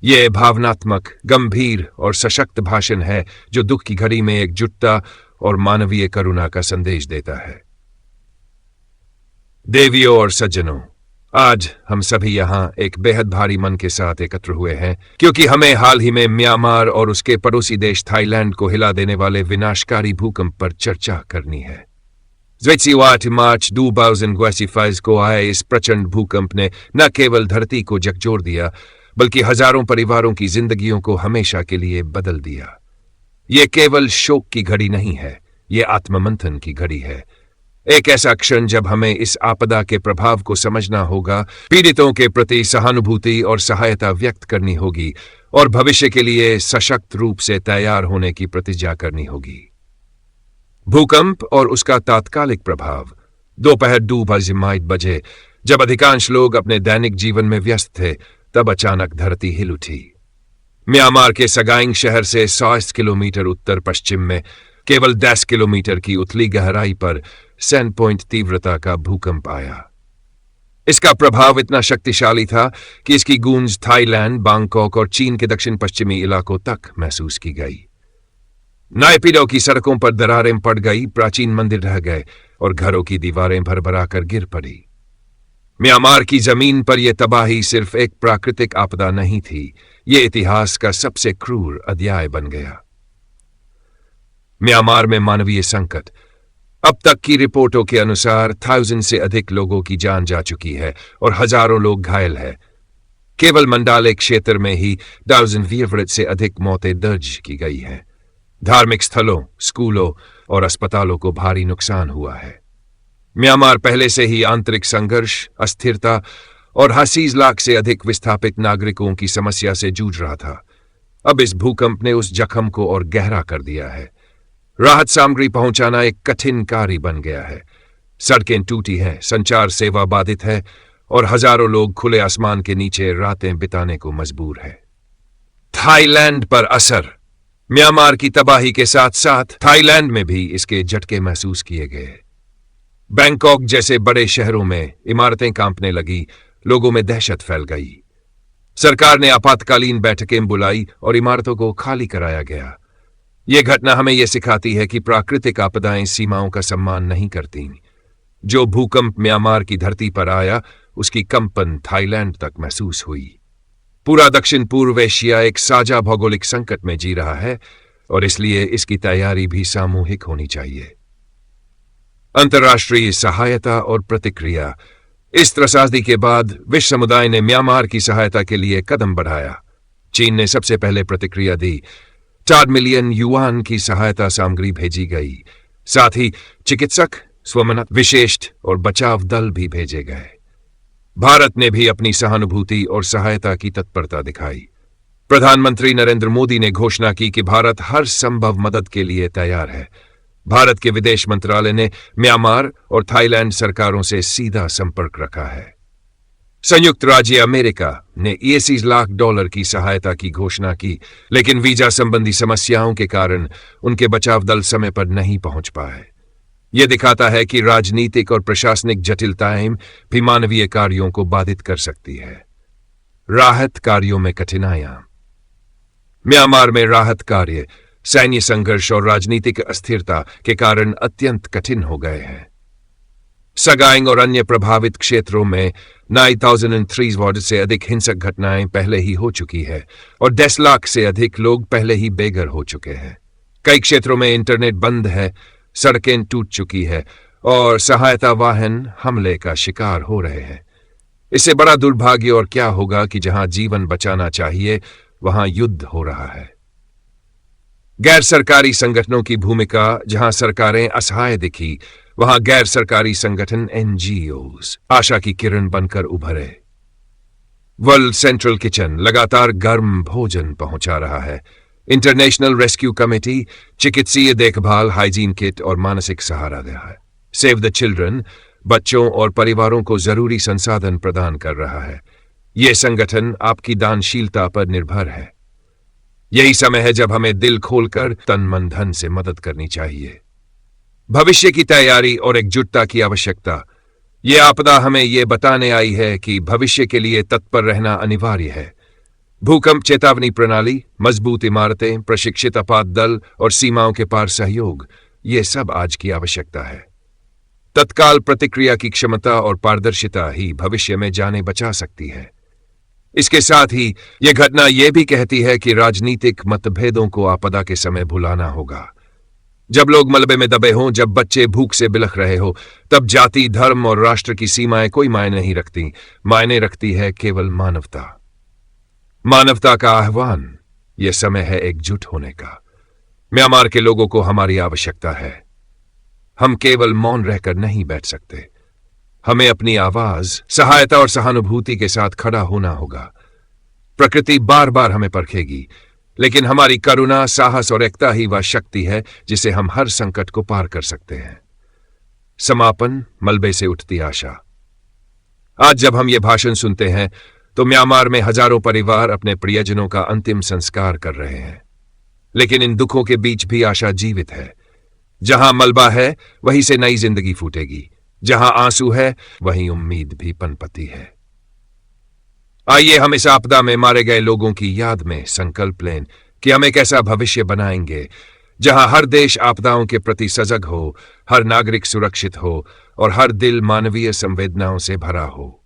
ये भावनात्मक, गंभीर और सशक्त भाषण है जो दुख की घड़ी में एकजुटता और मानवीय करुणा का संदेश देता है। देवियों और सज्जनों, आज हम सभी यहाँ एक बेहद भारी मन के साथ एकत्र हुए हैं क्योंकि हमें हाल ही में म्यांमार और उसके पड़ोसी देश थाईलैंड को हिला देने वाले विनाशकारी भूकंप पर चर्चा करनी है। 28 मार्च 2025 को आए इस प्रचंड भूकंप ने न केवल धरती को झकझोर दिया बल्कि हजारों परिवारों की जिंदगियों को हमेशा के लिए बदल दिया। ये केवल शोक की घड़ी नहीं है, ये आत्ममंथन की घड़ी है। एक ऐसा क्षण जब हमें इस आपदा के प्रभाव को समझना होगा, पीड़ितों के प्रति सहानुभूति और सहायता व्यक्त करनी होगी और भविष्य के लिए सशक्त रूप से तैयार होने की प्रतिज्ञा करनी होगी। भूकंप और उसका तात्कालिक प्रभाव। दोपहर 2 बजे जब अधिकांश लोग अपने दैनिक जीवन में व्यस्त थे, तब अचानक धरती हिल उठी। म्यांमार के सगाइंग शहर से 100 किलोमीटर उत्तर पश्चिम में केवल 10 किलोमीटर की उथली गहराई पर 7 पॉइंट तीव्रता का भूकंप आया। इसका प्रभाव इतना शक्तिशाली था कि इसकी गूंज थाईलैंड, बैंकॉक और चीन के दक्षिण पश्चिमी इलाकों तक महसूस की गई। नायपीडो की सड़कों पर दरारें पड़ गई, प्राचीन मंदिर ढह गए और घरों की दीवारें भरभराकर गिर पड़ी। म्यांमार की जमीन पर यह तबाही सिर्फ एक प्राकृतिक आपदा नहीं थी, यह इतिहास का सबसे क्रूर अध्याय बन गया। म्यांमार में मानवीय संकट। अब तक की रिपोर्टों के अनुसार 1000 से अधिक लोगों की जान जा चुकी है और हजारों लोग घायल हैं। केवल मंडाले क्षेत्र में ही 1000 से अधिक मौतें दर्ज की गई हैं। धार्मिक स्थलों, स्कूलों और अस्पतालों को भारी नुकसान हुआ है। म्यांमार पहले से ही आंतरिक संघर्ष, अस्थिरता और 80 लाख से अधिक विस्थापित नागरिकों की समस्या से जूझ रहा था। अब इस भूकंप ने उस जख्म को और गहरा कर दिया है। राहत सामग्री पहुंचाना एक कठिन कार्य बन गया है। सड़कें टूटी हैं, संचार सेवा बाधित है और हजारों लोग खुले आसमान के नीचे रातें बिताने को मजबूर है। थाईलैंड पर असर। म्यांमार की तबाही के साथ साथ थाईलैंड में भी इसके झटके महसूस किए गए। बैंकॉक जैसे बड़े शहरों में इमारतें कांपने लगी, लोगों में दहशत फैल गई। सरकार ने आपातकालीन बैठकें बुलाई और इमारतों को खाली कराया गया। यह घटना हमें यह सिखाती है कि प्राकृतिक आपदाएं सीमाओं का सम्मान नहीं करती। जो भूकंप म्यांमार की धरती पर आया, उसकी कंपन थाईलैंड तक महसूस हुई। पूरा दक्षिण पूर्व एशिया एक साझा भौगोलिक संकट में जी रहा है और इसलिए इसकी तैयारी भी सामूहिक होनी चाहिए। अंतर्राष्ट्रीय सहायता और प्रतिक्रिया। इस त्रसादी के बाद विश्व समुदाय ने म्यांमार की सहायता के लिए कदम बढ़ाया। चीन ने सबसे पहले प्रतिक्रिया दी। 4 मिलियन युआन की सहायता सामग्री भेजी गई। साथ ही चिकित्सक, स्वमनत विशेष और बचाव दल भी भेजे गए। भारत ने भी अपनी सहानुभूति और सहायता की तत्परता दिखाई। प्रधानमंत्री नरेंद्र मोदी ने घोषणा की कि भारत हर संभव मदद के लिए तैयार है। भारत के विदेश मंत्रालय ने म्यांमार और थाईलैंड सरकारों से सीधा संपर्क रखा है। संयुक्त राज्य अमेरिका ने $80 लाख की सहायता की घोषणा की, लेकिन वीजा संबंधी समस्याओं के कारण उनके बचाव दल समय पर नहीं पहुंच पाए। यह दिखाता है कि राजनीतिक और प्रशासनिक जटिलताएं भी मानवीय कार्यों को बाधित कर सकती है। राहत कार्यों में कठिनाइयां। म्यांमार में राहत कार्य सैन्य संघर्ष और राजनीतिक अस्थिरता के कारण अत्यंत कठिन हो गए हैं। सगाइंग और अन्य प्रभावित क्षेत्रों में 9003 से अधिक हिंसक घटनाएं पहले ही हो चुकी है और 10 लाख से अधिक लोग पहले ही बेघर हो चुके हैं। कई क्षेत्रों में इंटरनेट बंद है, सड़कें टूट चुकी है और सहायता वाहन हमले का शिकार हो रहे हैं। इससे बड़ा दुर्भाग्य और क्या होगा कि जहां जीवन बचाना चाहिए वहां युद्ध हो रहा है। गैर सरकारी संगठनों की भूमिका। जहां सरकारें असहाय दिखी, वहां गैर सरकारी संगठन NGOs आशा की किरण बनकर उभरे। वर्ल्ड सेंट्रल किचन लगातार गर्म भोजन पहुंचा रहा है। इंटरनेशनल रेस्क्यू कमेटी चिकित्सीय देखभाल, हाइजीन किट और मानसिक सहारा दे रहा है। सेव द चिल्ड्रन बच्चों और परिवारों को जरूरी संसाधन प्रदान कर रहा है। यह संगठन आपकी दानशीलता पर निर्भर है। यही समय है जब हमें दिल खोलकर तन मन धन से मदद करनी चाहिए। भविष्य की तैयारी और एकजुटता की आवश्यकता। यह आपदा हमें यह बताने आई है कि भविष्य के लिए तत्पर रहना अनिवार्य है। भूकंप चेतावनी प्रणाली, मजबूत इमारतें, प्रशिक्षित आपात दल और सीमाओं के पार सहयोग, ये सब आज की आवश्यकता है। तत्काल प्रतिक्रिया की क्षमता और पारदर्शिता ही भविष्य में जानें बचा सकती है। इसके साथ ही यह घटना यह भी कहती है कि राजनीतिक मतभेदों को आपदा के समय भुलाना होगा। जब लोग मलबे में दबे हों, जब बच्चे भूख से बिलख रहे हो, तब जाति, धर्म और राष्ट्र की सीमाएं कोई मायने नहीं रखती। मायने रखती है केवल मानवता। मानवता का आह्वान। यह समय है एकजुट होने का। म्यांमार के लोगों को हमारी आवश्यकता है। हम केवल मौन रहकर नहीं बैठ सकते। हमें अपनी आवाज, सहायता और सहानुभूति के साथ खड़ा होना होगा। प्रकृति बार बार हमें परखेगी, लेकिन हमारी करुणा, साहस और एकता ही वह शक्ति है जिसे हम हर संकट को पार कर सकते हैं। समापन, मलबे से उठती आशा। आज जब हम ये भाषण सुनते हैं तो म्यांमार में हजारों परिवार अपने प्रियजनों का अंतिम संस्कार कर रहे हैं। लेकिन इन दुखों के बीच भी आशा जीवित है। जहां मलबा है वहीं से नई जिंदगी फूटेगी। जहां आंसू है वहीं उम्मीद भी पनपती है। आइए हम इस आपदा में मारे गए लोगों की याद में संकल्प लें कि हम एक ऐसा भविष्य बनाएंगे जहां हर देश आपदाओं के प्रति सजग हो, हर नागरिक सुरक्षित हो और हर दिल मानवीय संवेदनाओं से भरा हो।